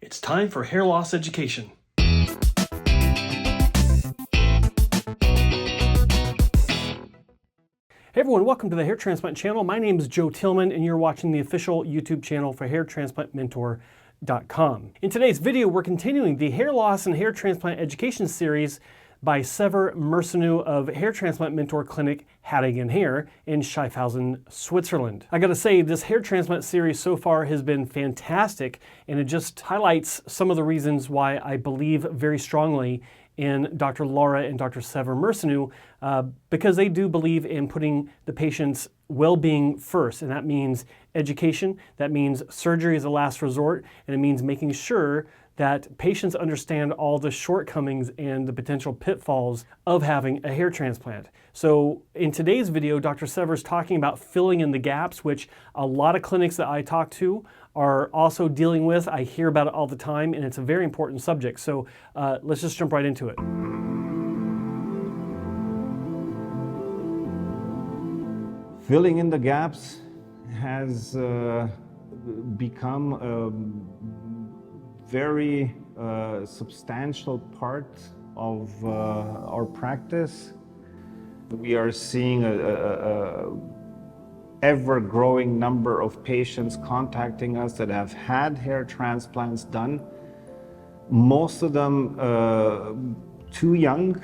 It's time for hair loss education. Hey everyone, welcome to the Hair Transplant channel. My name is Joe Tillman and you're watching the official YouTube channel for hairtransplantmentor.com. In today's video, we're continuing the hair loss and hair transplant education series by Sever Muresanu of Hair Transplant Mentor Clinic Hattingen Hair in Schaffhausen, Switzerland. I gotta say, this hair transplant series so far has been fantastic, and it just highlights some of the reasons why I believe very strongly in Dr. Laura and Dr. Sever Muresanu, because they do believe in putting the patient's well-being first, and that means education, that means surgery as a last resort, and it means making sure that patients understand all the shortcomings and the potential pitfalls of having a hair transplant. So in today's video, Dr. Sever is talking about filling in the gaps, which a lot of clinics that I talk to are also dealing with. I hear about it all the time, and it's a very important subject. So let's just jump right into it. Filling in the gaps has become a very substantial part of our practice. We are seeing a ever-growing number of patients contacting us that have had hair transplants done. Most of them too young.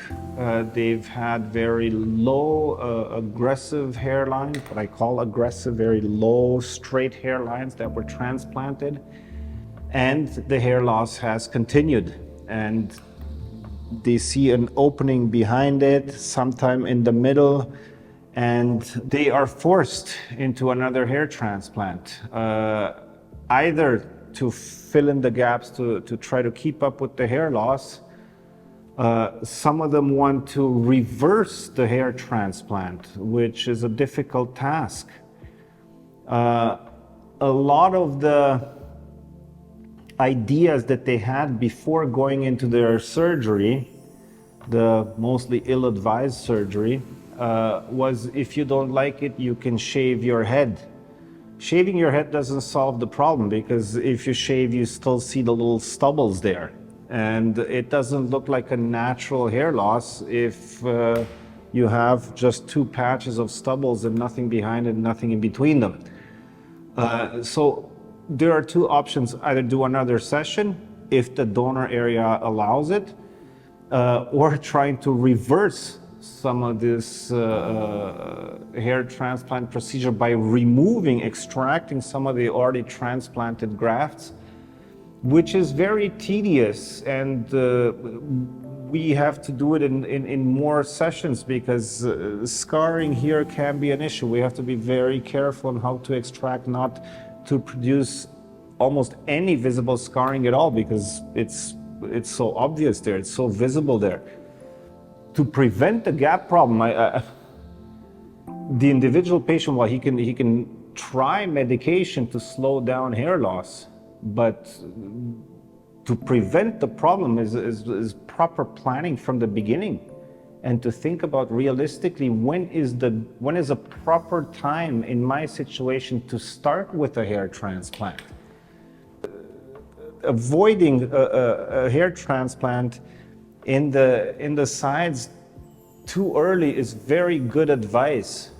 They've had very low aggressive hairlines, what I call aggressive, very low straight hairlines that were transplanted. And the hair loss has continued, and they see an opening behind it, sometime in the middle, and they are forced into another hair transplant, either to fill in the gaps to try to keep up with the hair loss. Some of them want to reverse the hair transplant, which is a difficult task. A lot of the ideas that they had before going into their surgery, the mostly ill-advised surgery, was if you don't like it, you can shave your head. Shaving your head doesn't solve the problem, because if you shave, you still see the little stubbles there. And it doesn't look like a natural hair loss if you have just two patches of stubbles and nothing behind it, nothing in between them. So there are two options: either do another session if the donor area allows it, or trying to reverse some of this hair transplant procedure by extracting some of the already transplanted grafts, which is very tedious, and we have to do it in more sessions, because scarring here can be an issue. We have to be very careful on how to extract, not to produce almost any visible scarring at all, because it's so obvious there, it's so visible there. To prevent the gap problem, the individual patient, well, he can try medication to slow down hair loss, but to prevent the problem is proper planning from the beginning, and to think about realistically when is a proper time in my situation to start with a hair transplant. Avoiding a hair transplant in the sides too early is very good advice.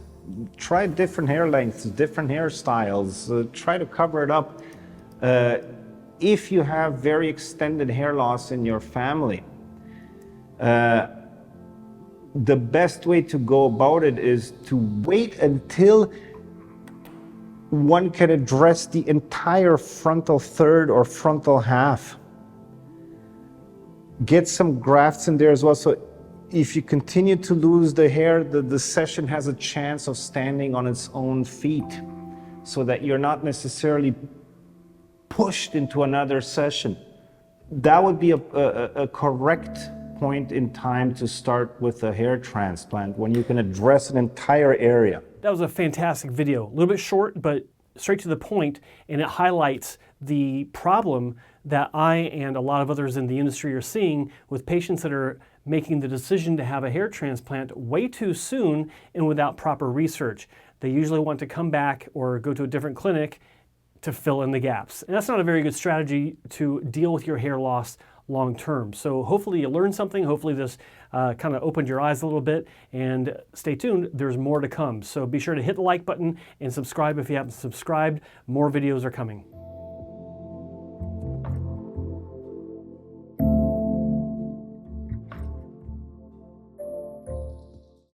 Try different hair lengths, different hairstyles, try to cover it up. If you have very extended hair loss in your family, the best way to go about it is to wait until one can address the entire frontal third or frontal half. Get some grafts in there as well, so if you continue to lose the hair, the session has a chance of standing on its own feet, so that you're not necessarily pushed into another session. That would be a correct point in time to start with a hair transplant, when you can address an entire area. That was a fantastic video. A little bit short, but straight to the point, and it highlights the problem that I and a lot of others in the industry are seeing with patients that are making the decision to have a hair transplant way too soon and without proper research. They usually want to come back or go to a different clinic to fill in the gaps. And that's not a very good strategy to deal with your hair loss long term. So hopefully you learned something. Hopefully this kind of opened your eyes a little bit, and stay tuned. There's more to come. So be sure to hit the like button and subscribe if you haven't subscribed. More videos are coming.